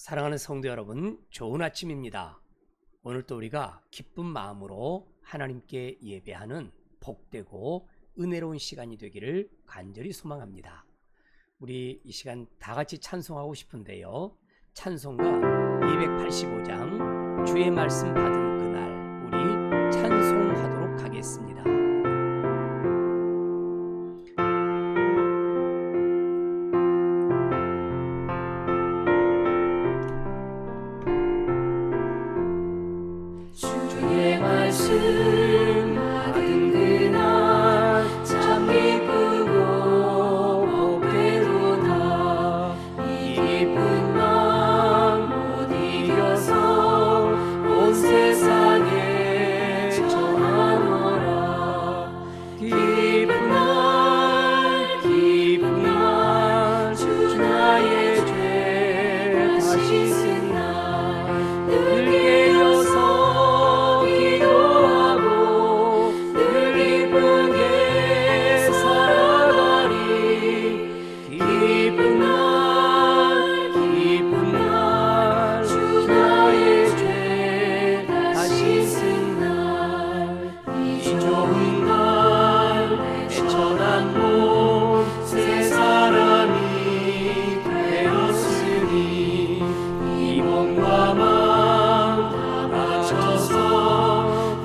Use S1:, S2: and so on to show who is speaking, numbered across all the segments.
S1: 사랑하는 성도 여러분, 좋은 아침입니다. 오늘 또 우리가 기쁜 마음으로 하나님께 예배하는 복되고 은혜로운 시간이 되기를 간절히 소망합니다. 우리 이 시간 다 같이 찬송하고 싶은데요. 찬송가 285장 주의 말씀 받은 그날 우리 찬송하도록 하겠습니다.
S2: 주의 말씀 받은 그날 참 기쁘고 복되도다. 이 기쁜 마음 못 이겨서 온 세상에 전하노라. 기쁜 날 주 나의 죄 다시 쓴 날 늘 깨어서 기도하고 늘 기쁘게 살아가리. 기쁜 날 주 나의 죄 다시 쓴 날 이 좋은 날 애처난 몸 새 사람이 되었으니 이 몸과 마음 다 바쳐서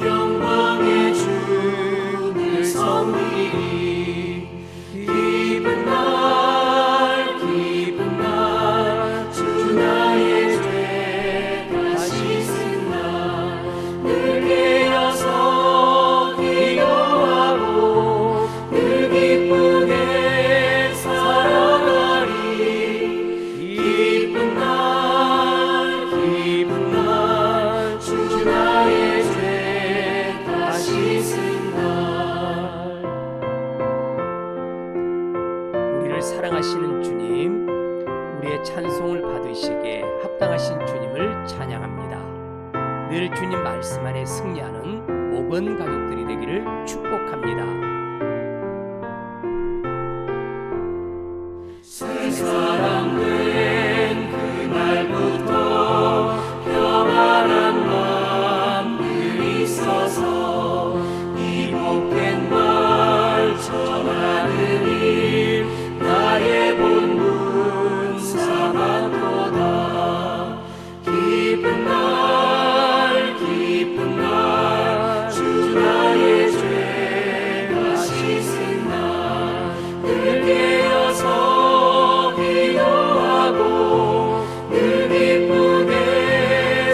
S2: 영광의 주를 섬기리. 기쁜 날 주 나의 죄 다시 쓴 날 늘 깨어서 기도하고 늘 기쁘게 살아가리. 기쁜 날 주 나의 죄 다시 쓴 날.
S1: 우리를 사랑하시는 주님, 우리의 찬송을 받으시기에 합당하신 주님을 찬양합니다. 늘 주님 말씀 안에 승리하는 모건 가족들이 되기를 축복합니다.
S2: 새 사람 된 그날부터 평안한 마음 늘 있어서 이 복된 말 전하는 일 나의 본분 삼았도다. 기쁜 날 주 나의 죄 다시 쓴 날 늘 깨어서 기도하고 늘 기쁘게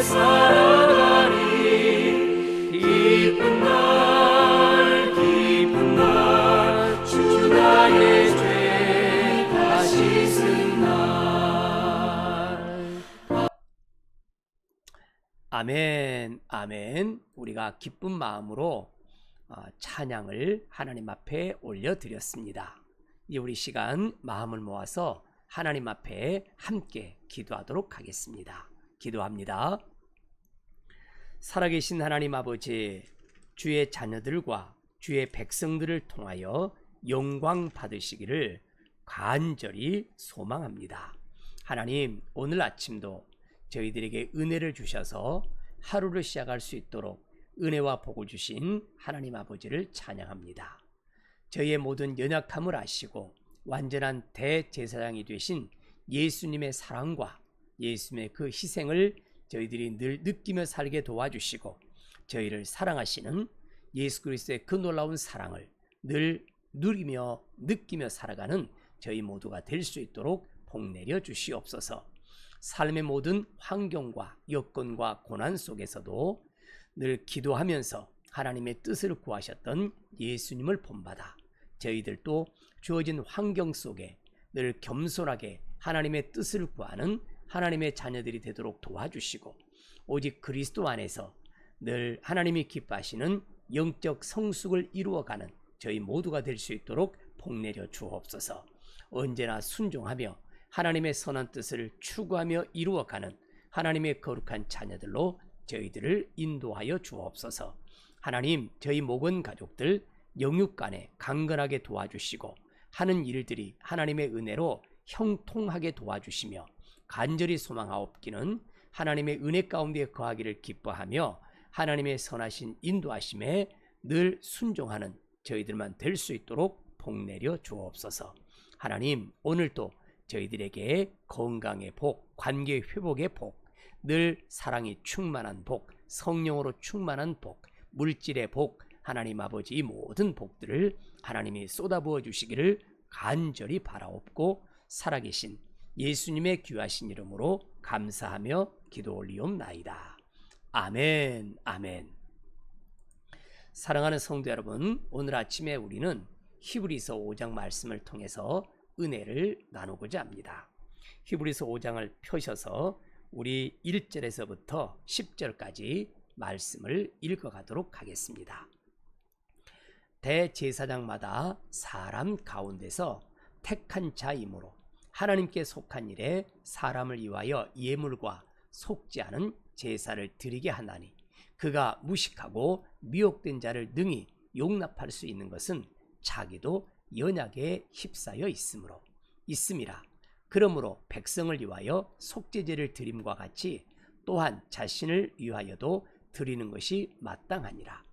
S2: 살아가리. 기쁜 날 주 나의 죄 다시 쓴 날.
S1: 아멘, 아멘. 우리가 기쁜 마음으로 찬양을 하나님 앞에 올려드렸습니다. 이제 우리 시간 마음을 모아서 하나님 앞에 함께 기도하도록 하겠습니다. 기도합니다. 살아계신 하나님 아버지, 주의 자녀들과 주의 백성들을 통하여 영광 받으시기를 간절히 소망합니다. 하나님, 오늘 아침도 저희들에게 은혜를 주셔서 하루를 시작할 수 있도록 은혜와 복을 주신 하나님 아버지를 찬양합니다. 저희의 모든 연약함을 아시고 완전한 대제사장이 되신 예수님의 사랑과 예수님의 그 희생을 저희들이 늘 느끼며 살게 도와주시고 저희를 사랑하시는 예수 그리스도의 그 놀라운 사랑을 늘 누리며 느끼며 살아가는 저희 모두가 될 수 있도록 복내려 주시옵소서. 삶의 모든 환경과 여건과 고난 속에서도 늘 기도하면서 하나님의 뜻을 구하셨던 예수님을 본받아 저희들도 주어진 환경 속에 늘 겸손하게 하나님의 뜻을 구하는 하나님의 자녀들이 되도록 도와주시고 오직 그리스도 안에서 늘 하나님이 기뻐하시는 영적 성숙을 이루어가는 저희 모두가 될 수 있도록 복내려 주옵소서. 언제나 순종하며 하나님의 선한 뜻을 추구하며 이루어가는 하나님의 거룩한 자녀들로 저희들을 인도하여 주옵소서. 하나님, 저희 모건 가족들 영육간에 강건하게 도와주시고 하는 일들이 하나님의 은혜로 형통하게 도와주시며 간절히 소망하옵기는 하나님의 은혜 가운데 거하기를 기뻐하며 하나님의 선하신 인도하심에 늘 순종하는 저희들만 될 수 있도록 복내려 주옵소서. 하나님, 오늘도 저희들에게 건강의 복, 관계 회복의 복, 늘 사랑이 충만한 복, 성령으로 충만한 복, 물질의 복, 하나님 아버지 이 모든 복들을 하나님이 쏟아부어 주시기를 간절히 바라옵고 살아계신 예수님의 귀하신 이름으로 감사하며 기도 올리옵나이다. 아멘, 아멘. 사랑하는 성도 여러분, 오늘 아침에 우리는 히브리서 5장 말씀을 통해서 은혜를 나누고자 합니다. 히브리서 5장을 펴셔서 우리 1절에서부터 10절까지 말씀을 읽어가도록 하겠습니다. 대제사장마다 사람 가운데서 택한 자이므로 하나님께 속한 일에 사람을 위하여 예물과 속지 않은 제사를 드리게 하나니 그가 무식하고 미혹된 자를 능히 용납할 수 있는 것은 자기도 연약에 휩싸여 있음이라. 그러므로 백성을 위하여 속죄제를 드림과 같이 또한 자신을 위하여도 드리는 것이 마땅하니라.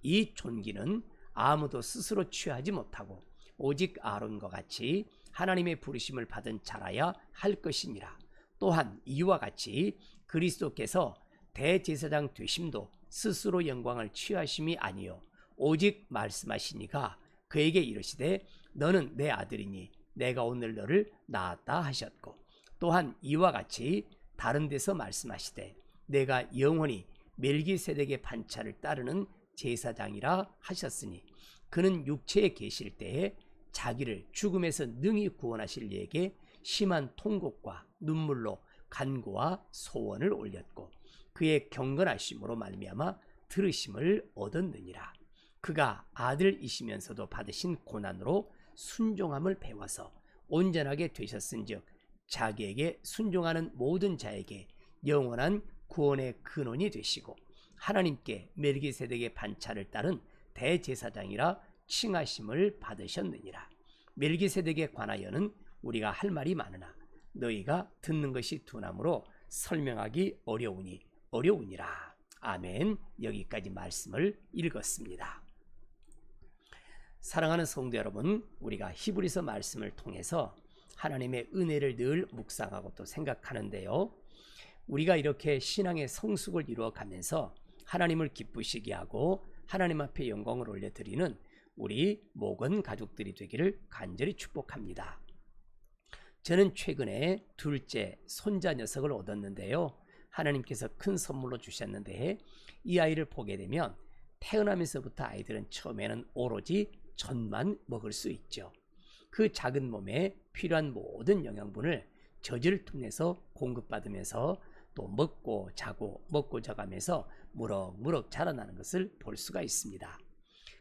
S1: 이 존귀는 아무도 스스로 취하지 못하고 오직 아론과 같이 하나님의 부르심을 받은 자라야 할 것이니라. 또한 이와 같이 그리스도께서 대제사장 되심도 스스로 영광을 취하심이 아니요 오직 말씀하시니가 그에게 이르시되 너는 내 아들이니 내가 오늘 너를 낳았다 하셨고 또한 이와 같이 다른 데서 말씀하시되 내가 영원히 멜기세덱의 반차를 따르는 제사장이라 하셨으니 그는 육체에 계실 때에 자기를 죽음에서 능히 구원하실 이에게 심한 통곡과 눈물로 간구와 소원을 올렸고 그의 경건하심으로 말미암아 들으심을 얻었느니라. 그가 아들이시면서도 받으신 고난으로 순종함을 배워서 온전하게 되셨은즉 자기에게 순종하는 모든 자에게 영원한 구원의 근원이 되시고 하나님께 멜기세덱의 반차를 따른 대제사장이라 칭하심을 받으셨느니라. 멜기세덱에 관하여는 우리가 할 말이 많으나 너희가 듣는 것이 둔하므로 설명하기 어려우니라. 아멘. 여기까지 말씀을 읽었습니다. 사랑하는 성도 여러분, 우리가 히브리서 말씀을 통해서 하나님의 은혜를 늘 묵상하고 또 생각하는데요. 우리가 이렇게 신앙의 성숙을 이루어가면서 하나님을 기쁘시게 하고 하나님 앞에 영광을 올려드리는 우리 목원 가족들이 되기를 간절히 축복합니다. 저는 최근에 둘째 손자 녀석을 얻었는데요. 하나님께서 큰 선물로 주셨는데 이 아이를 보게 되면 태어나면서부터 아이들은 처음에는 오로지 젖만 먹을 수 있죠. 그 작은 몸에 필요한 모든 영양분을 젖을 통해서 공급받으면서 또 먹고 자고 먹고 자가면서 무럭무럭 자라나는 것을 볼 수가 있습니다.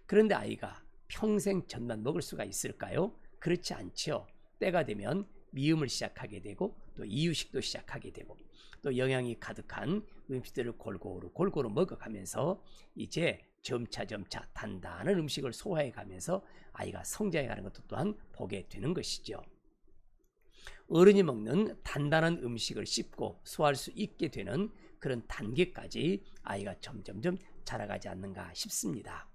S1: 그런데 아이가 평생 젖만 먹을 수가 있을까요? 그렇지 않죠. 때가 되면 미음을 시작하게 되고 또 이유식도 시작하게 되고 또 영양이 가득한 음식들을 골고루 먹어가면서 이제 점차 단단한 음식을 소화해 가면서 아이가 성장해 가는 것도 또한 보게 되는 것이죠. 어른이 먹는 단단한 음식을 씹고 소화할 수 있게 되는 그런 단계까지 아이가 점점점 자라가지 않는가 싶습니다.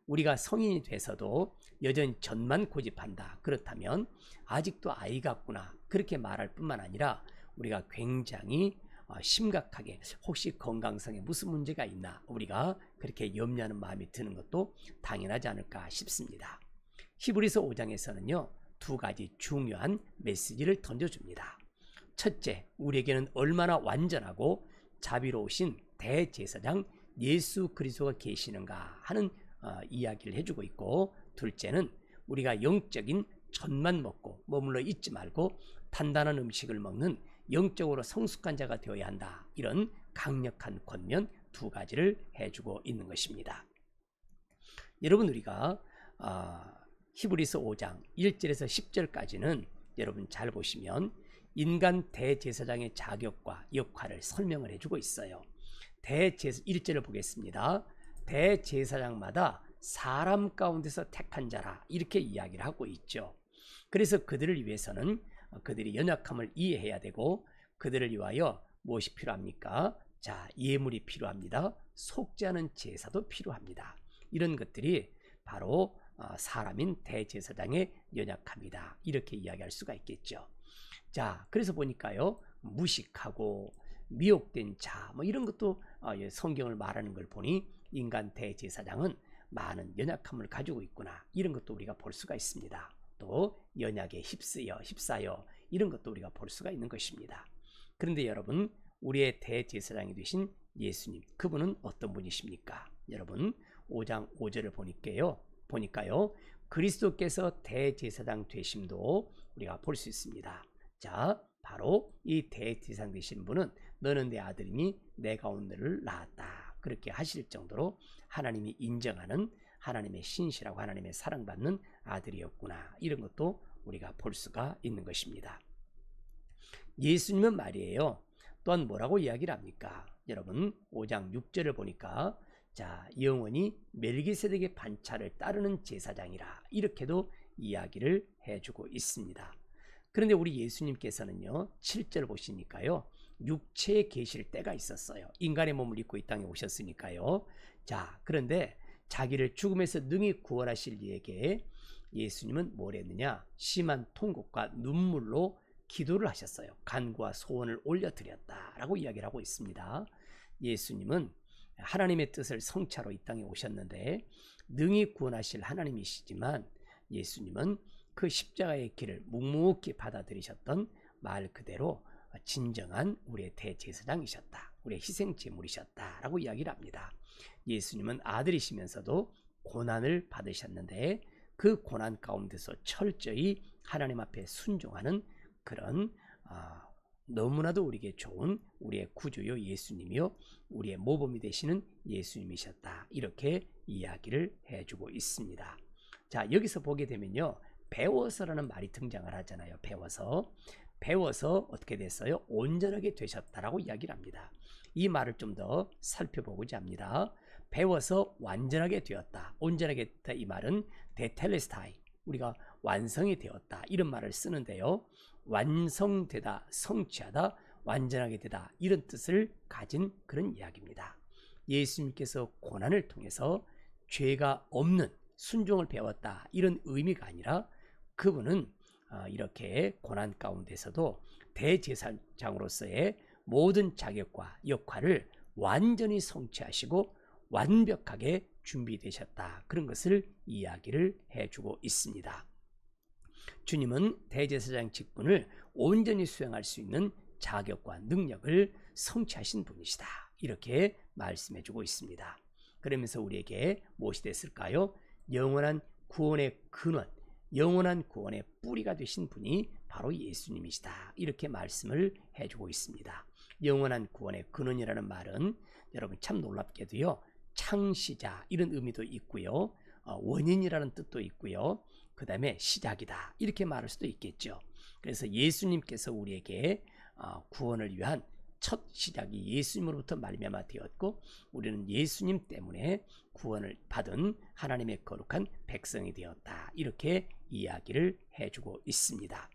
S1: 우리가 성인이 돼서도 여전히 젖만 고집한다. 그렇다면 아직도 아이 같구나. 그렇게 말할 뿐만 아니라 우리가 굉장히 심각하게 혹시 건강상에 무슨 문제가 있나 우리가 그렇게 염려하는 마음이 드는 것도 당연하지 않을까 싶습니다. 히브리서 5장에서는요. 두 가지 중요한 메시지를 던져줍니다. 첫째, 우리에게는 얼마나 완전하고 자비로우신 대제사장 예수 그리스도가 계시는가 하는 이야기를 해주고 있고, 둘째는 우리가 영적인 젖만 먹고 머물러 있지 말고 단단한 음식을 먹는 영적으로 성숙한 자가 되어야 한다. 이런 강력한 권면 두 가지를 해주고 있는 것입니다. 여러분, 우리가 히브리서 5장 1절에서 10절까지는 여러분 잘 보시면 인간 대제사장의 자격과 역할을 설명을 해주고 있어요. 1절을 보겠습니다. 대제사장마다 사람 가운데서 택한 자라 이렇게 이야기를 하고 있죠. 그래서 그들을 위해서는 그들이 연약함을 이해해야 되고 그들을 위하여 무엇이 필요합니까? 자, 예물이 필요합니다. 속지 않은 제사도 필요합니다. 이런 것들이 바로 사람인 대제사장의 연약함이다. 이렇게 이야기할 수가 있겠죠. 자, 그래서 보니까요, 무식하고 미혹된 자, 뭐 이런 것도 성경을 말하는 걸 보니 인간 대제사장은 많은 연약함을 가지고 있구나. 이런 것도 우리가 볼 수가 있습니다. 또 연약에 휩싸여 이런 것도 우리가 볼 수가 있는 것입니다. 그런데 여러분, 우리의 대제사장이 되신 예수님, 그분은 어떤 분이십니까? 여러분, 5장 5절을 보니까요, 그리스도께서 대제사장 되심도 우리가 볼 수 있습니다. 자, 바로 이 대제사장 되신 분은 너는 내 아들이니 내가 오늘을 낳았다. 그렇게 하실 정도로 하나님이 인정하는 하나님의 신실하고 하나님의 사랑받는 아들이었구나. 이런 것도 우리가 볼 수가 있는 것입니다. 예수님은 말이에요. 또한 뭐라고 이야기를 합니까? 여러분, 5장 6절을 보니까 자, 영원히 멜기세덱의 반차를 따르는 제사장이라 이렇게도 이야기를 해주고 있습니다. 그런데 우리 예수님께서는요, 7절 보시니까요, 육체에 계실 때가 있었어요. 인간의 몸을 입고 이 땅에 오셨으니까요. 자, 그런데 자기를 죽음에서 능히 구원하실 이에게 예수님은 뭘 했느냐? 심한 통곡과 눈물로 기도를 하셨어요. 간구와 소원을 올려드렸다라고 이야기를 하고 있습니다. 예수님은 하나님의 뜻을 성취하러 이 땅에 오셨는데 능히 구원하실 하나님이시지만 예수님은 그 십자가의 길을 묵묵히 받아들이셨던 말 그대로 진정한 우리의 대제사장이셨다. 우리의 희생제물이셨다라고 이야기를 합니다. 예수님은 아들이시면서도 고난을 받으셨는데 그 고난 가운데서 철저히 하나님 앞에 순종하는 그런 너무나도 우리에게 좋은 우리의 구주요 예수님이요 우리의 모범이 되시는 예수님이셨다. 이렇게 이야기를 해주고 있습니다. 자, 여기서 보게 되면요, 배워서라는 말이 등장을 하잖아요. 배워서 어떻게 됐어요? 온전하게 되셨다라고 이야기를 합니다. 이 말을 좀 더 살펴보고자 합니다. 배워서 완전하게 되었다. 온전하게 됐다. 이 말은 데텔레스타이, 우리가 완성이 되었다. 이런 말을 쓰는데요. 완성되다, 성취하다, 완전하게 되다, 이런 뜻을 가진 그런 이야기입니다. 예수님께서 고난을 통해서 죄가 없는 순종을 배웠다, 이런 의미가 아니라 그분은 이렇게 고난 가운데서도 대제사장으로서의 모든 자격과 역할을 완전히 성취하시고 완벽하게 준비되셨다, 그런 것을 이야기를 해주고 있습니다. 주님은 대제사장 직분을 온전히 수행할 수 있는 자격과 능력을 성취하신 분이시다, 이렇게 말씀해주고 있습니다. 그러면서 우리에게 무엇이 됐을까요? 영원한 구원의 근원, 영원한 구원의 뿌리가 되신 분이 바로 예수님이시다, 이렇게 말씀을 해주고 있습니다. 영원한 구원의 근원이라는 말은 여러분 참 놀랍게도요, 창시자 이런 의미도 있고요, 원인이라는 뜻도 있고요, 그 다음에 시작이다, 이렇게 말할 수도 있겠죠. 그래서 예수님께서 우리에게 구원을 위한 첫 시작이 예수님으로부터 말미암아 되었고, 우리는 예수님 때문에 구원을 받은 하나님의 거룩한 백성이 되었다, 이렇게 이야기를 해주고 있습니다.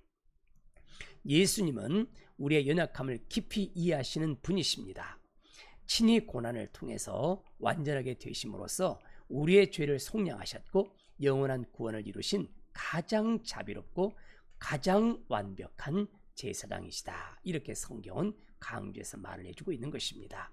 S1: 예수님은 우리의 연약함을 깊이 이해하시는 분이십니다. 친히 고난을 통해서 완전하게 되심으로써 우리의 죄를 속량하셨고 영원한 구원을 이루신 가장 자비롭고 가장 완벽한 제사장이시다, 이렇게 성경은 강조해서 말을 해주고 있는 것입니다.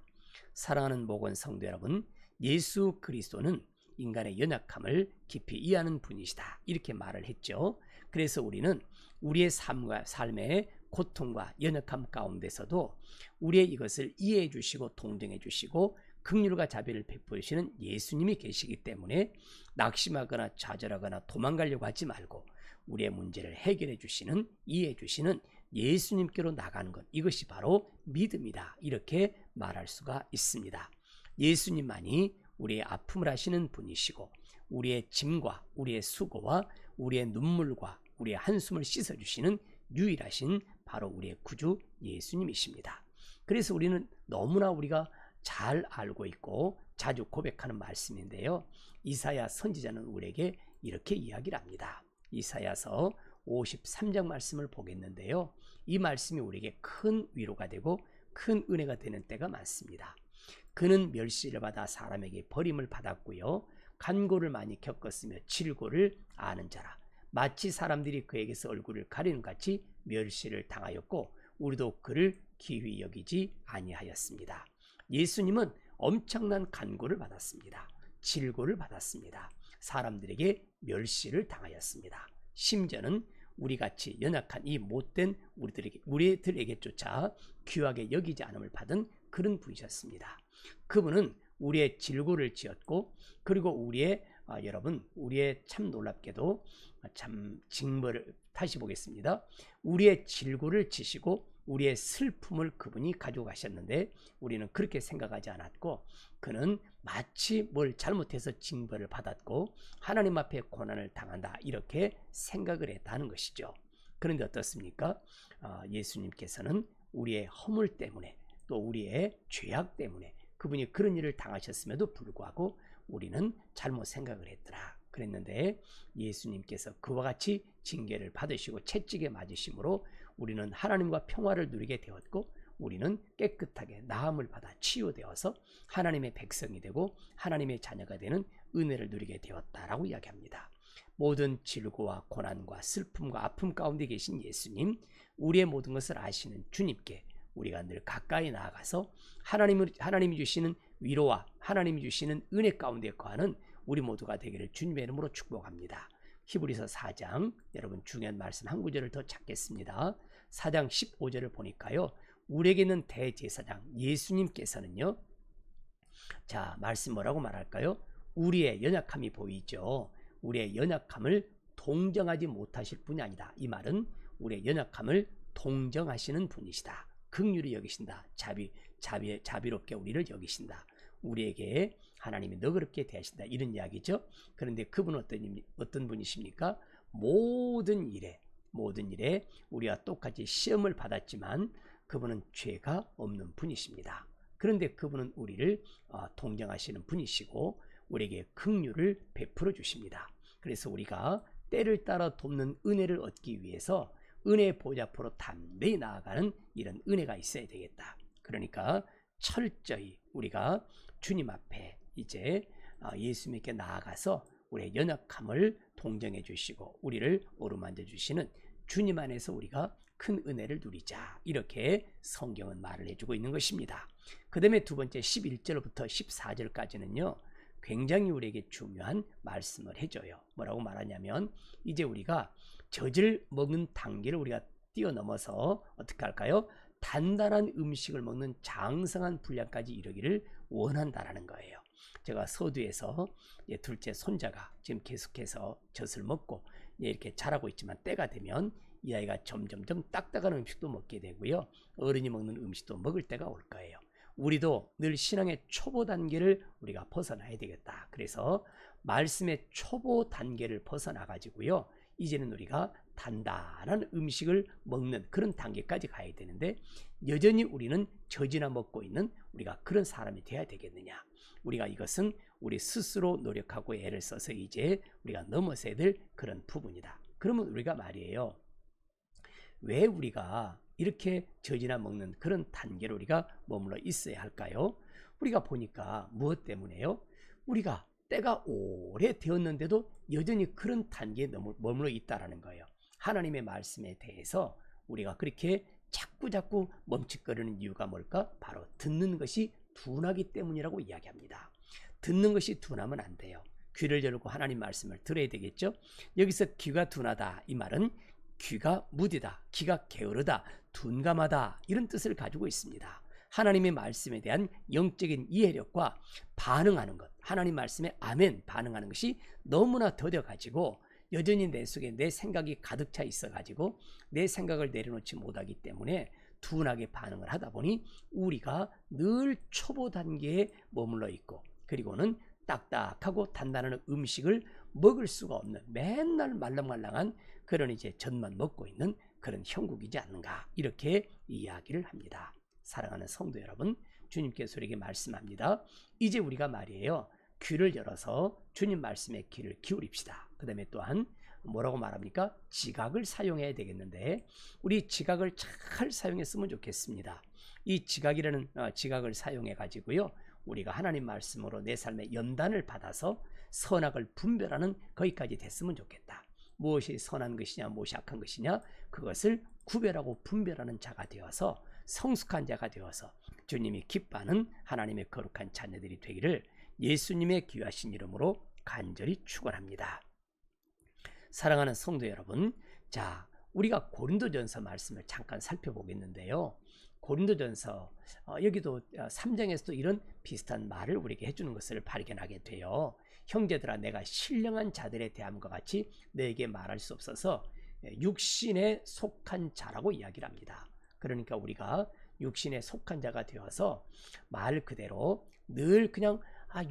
S1: 사랑하는 목원 성도 여러분, 예수 그리스도는 인간의 연약함을 깊이 이해하는 분이시다, 이렇게 말을 했죠. 그래서 우리는 우리의 삶의 고통과 연약함 가운데서도 우리의 이것을 이해해 주시고 동정해 주시고 긍휼과 자비를 베푸시는 예수님이 계시기 때문에 낙심하거나 좌절하거나 도망가려고 하지 말고 우리의 문제를 해결해 주시는, 이해해 주시는 예수님께로 나가는 것, 이것이 바로 믿음이다, 이렇게 말할 수가 있습니다. 예수님만이 우리의 아픔을 하시는 분이시고 우리의 짐과 우리의 수고와 우리의 눈물과 우리의 한숨을 씻어주시는 유일하신 바로 우리의 구주 예수님이십니다. 그래서 우리는 너무나 우리가 잘 알고 있고 자주 고백하는 말씀인데요, 이사야 선지자는 우리에게 이렇게 이야기를 합니다. 이사야서 53장 말씀을 보겠는데요. 이 말씀이 우리에게 큰 위로가 되고 큰 은혜가 되는 때가 많습니다. 그는 멸시를 받아 사람에게 버림을 받았고요. 간고를 많이 겪었으며 질고를 아는 자라. 마치 사람들이 그에게서 얼굴을 가리는 같이 멸시를 당하였고 우리도 그를 기휘 여기지 아니하였습니다. 예수님은 엄청난 간고를 받았습니다. 질고를 받았습니다. 사람들에게 멸시를 당하였습니다. 심지어는 우리같이 연약한 이 못된 우리들에게조차 귀하게 여기지 않음을 받은 그런 분이셨습니다. 그분은 우리의 질고를 지었고 그리고 우리의 참 놀랍게도 참 징벌을 다시 보겠습니다. 우리의 질고를 지시고 우리의 슬픔을 그분이 가지고 가셨는데 우리는 그렇게 생각하지 않았고 그는 마치 뭘 잘못해서 징벌을 받았고 하나님 앞에 고난을 당한다 이렇게 생각을 했다는 것이죠. 그런데 어떻습니까? 예수님께서는 우리의 허물 때문에 또 우리의 죄악 때문에 그분이 그런 일을 당하셨음에도 불구하고 우리는 잘못 생각을 했더라 그랬는데 예수님께서 그와 같이 징계를 받으시고 채찍에 맞으심으로 우리는 하나님과 평화를 누리게 되었고 우리는 깨끗하게 나음을 받아 치유되어서 하나님의 백성이 되고 하나님의 자녀가 되는 은혜를 누리게 되었다라고 이야기합니다. 모든 질고와 고난과 슬픔과 아픔 가운데 계신 예수님, 우리의 모든 것을 아시는 주님께 우리가 늘 가까이 나아가서 하나님이 주시는 위로와 하나님이 주시는 은혜 가운데 거하는 우리 모두가 되기를 주님의 이름으로 축복합니다. 히브리서 4장 여러분 중요한 말씀 한 구절을 더 찾겠습니다. 4장 15절을 보니까요. 우리에게 있는 대제사장 예수님께서는요. 자, 말씀 뭐라고 말할까요? 우리의 연약함이 보이죠. 우리의 연약함을 동정하지 못하실 분이 아니다. 이 말은 우리의 연약함을 동정하시는 분이시다. 긍휼히 여기신다. 자비롭게 우리를 여기신다. 우리에게 하나님이 너그럽게 대하신다. 이런 이야기죠. 그런데 그분은 어떤 분이십니까? 모든 일에 우리와 똑같이 시험을 받았지만 그분은 죄가 없는 분이십니다. 그런데 그분은 우리를 동정하시는 분이시고 우리에게 긍휼을 베풀어 주십니다. 그래서 우리가 때를 따라 돕는 은혜를 얻기 위해서 은혜의 보좌 앞으로 담대히 나아가는 이런 은혜가 있어야 되겠다. 그러니까 철저히 우리가 주님 앞에 이제 예수님께 나아가서 우리의 연약함을 동정해 주시고 우리를 어루만져 주시는 주님 안에서 우리가 큰 은혜를 누리자. 이렇게 성경은 말을 해주고 있는 것입니다. 그 다음에 두 번째 11절부터 14절까지는요. 굉장히 우리에게 중요한 말씀을 해줘요. 뭐라고 말하냐면 이제 우리가 젖을 먹는 단계를 우리가 뛰어넘어서 어떻게 할까요? 단단한 음식을 먹는 장성한 분량까지 이르기를 원한다라는 거예요. 제가 서두에서 둘째 손자가 지금 계속해서 젖을 먹고 이렇게 자라고 있지만 때가 되면 이 아이가 점점점 딱딱한 음식도 먹게 되고요. 어른이 먹는 음식도 먹을 때가 올 거예요. 우리도 늘 신앙의 초보 단계를 우리가 벗어나야 되겠다. 그래서 말씀의 초보 단계를 벗어나 가지고요. 이제는 우리가 단단한 음식을 먹는 그런 단계까지 가야 되는데 여전히 우리는 젖이나 먹고 있는 우리가 그런 사람이 돼야 되겠느냐. 우리가 이것은 우리 스스로 노력하고 애를 써서 이제 우리가 넘어서야 될 그런 부분이다. 그러면 우리가 말이에요. 왜 우리가 이렇게 젖이나 먹는 그런 단계로 우리가 머물러 있어야 할까요? 우리가 보니까 무엇 때문에요? 우리가 때가 오래 되었는데도 여전히 그런 단계에 머물러 있다라는 거예요. 하나님의 말씀에 대해서 우리가 그렇게 자꾸 멈칫거리는 이유가 뭘까? 바로 듣는 것이 둔하기 때문이라고 이야기합니다. 듣는 것이 둔하면 안 돼요. 귀를 열고 하나님 말씀을 들어야 되겠죠? 여기서 귀가 둔하다 이 말은 귀가 무디다, 귀가 게으르다, 둔감하다 이런 뜻을 가지고 있습니다. 하나님의 말씀에 대한 영적인 이해력과 반응하는 것, 하나님 말씀에 아멘 반응하는 것이 너무나 더뎌가지고 여전히 내 속에 내 생각이 가득 차 있어가지고 내 생각을 내려놓지 못하기 때문에 둔하게 반응을 하다 보니 우리가 늘 초보 단계에 머물러 있고 그리고는 딱딱하고 단단한 음식을 먹을 수가 없는 맨날 말랑말랑한 그런 이제 젖만 먹고 있는 그런 형국이지 않는가 이렇게 이야기를 합니다. 사랑하는 성도 여러분, 주님께서 우리에게 말씀합니다. 이제 우리가 말이에요. 귀를 열어서 주님 말씀에 귀를 기울입시다. 그 다음에 또한 뭐라고 말합니까? 지각을 사용해야 되겠는데 우리 지각을 잘 사용했으면 좋겠습니다. 이 지각이라는 지각을 사용해 가지고요, 우리가 하나님 말씀으로 내 삶의 연단을 받아서 선악을 분별하는 거기까지 됐으면 좋겠다. 무엇이 선한 것이냐 무엇이 악한 것이냐 그것을 구별하고 분별하는 자가 되어서 성숙한 자가 되어서 주님이 기뻐하는 하나님의 거룩한 자녀들이 되기를 예수님의 귀하신 이름으로 간절히 축원합니다. 사랑하는 성도 여러분, 자, 우리가 고린도전서 말씀을 잠깐 살펴보겠는데요. 고린도전서 여기도 3장에서도 이런 비슷한 말을 우리에게 해주는 것을 발견하게 돼요. 형제들아, 내가 신령한 자들에 대함과 같이 너에게 말할 수 없어서 육신에 속한 자라고 이야기를 합니다. 그러니까 우리가 육신에 속한 자가 되어서 말 그대로 늘 그냥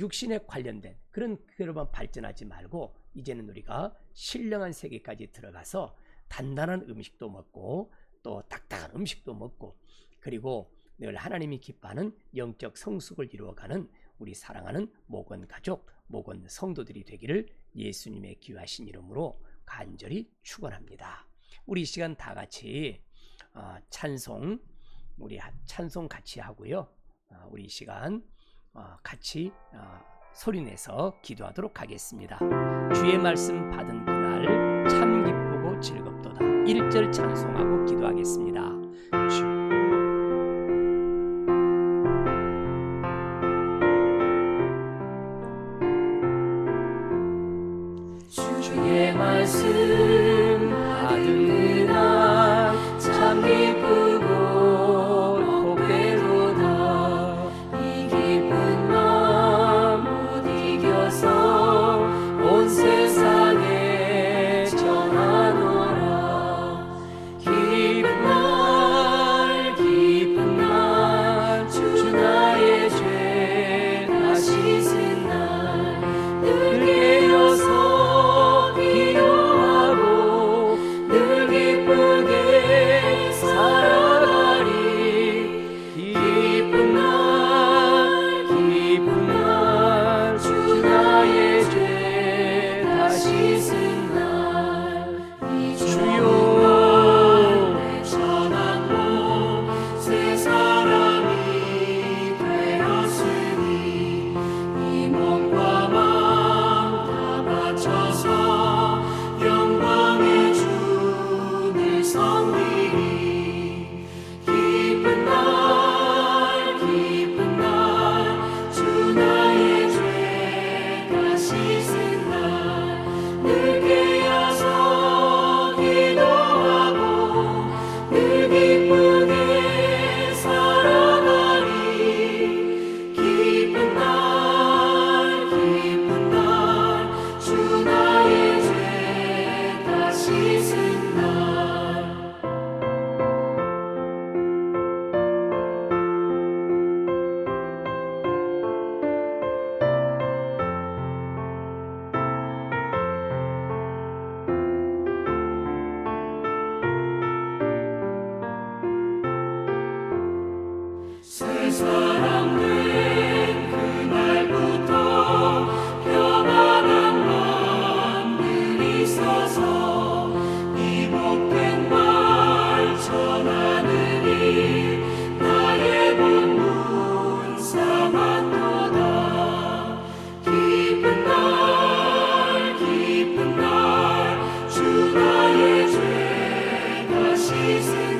S1: 육신에 관련된 그런 그로만 발전하지 말고 이제는 우리가 신령한 세계까지 들어가서 단단한 음식도 먹고 또 딱딱한 음식도 먹고 그리고 늘 하나님이 기뻐하는 영적 성숙을 이루어가는 우리 사랑하는 목원 가족, 목원 성도들이 되기를 예수님의 귀하신 이름으로 간절히 축원합니다. 우리 이 시간 다 같이 찬송, 우리 찬송 같이 하고요. 우리 이 시간 같이 소리내서 기도하도록 하겠습니다. 주의 말씀 받은 그날 참 기쁘고 즐겁도다. 1절 찬송하고 기도하겠습니다.
S2: 주의 말씀 받은 그날 참 기쁘고 복되도다. 이 기쁜 마음 못 이겨서 온 세상에 전하노라. 기쁜 날 주 나의 죄 다 씻은 날 늘 깨어서 기도하고 늘 기쁘게 살아가리. 기쁜 날 주 나의 죄 다 씻은 날 주여 내 선한 몸 새 사람이 되었으니 이 몸과 마음 다 바쳐서 영광의 주를 섬기리. 기쁜 날 주 나의 죄 다 씻은 날 늘 깨어서 기도하고 늘 기쁘게 살아가리. 기쁜 날 주 나의 죄 다 씻은 날 새 사람 된 그날부터 평안한 마음 늘 있어서 이 복된 말 전하느니 나의 본문 삼았도다. 기쁜 날 주 나의 죄 다 씻은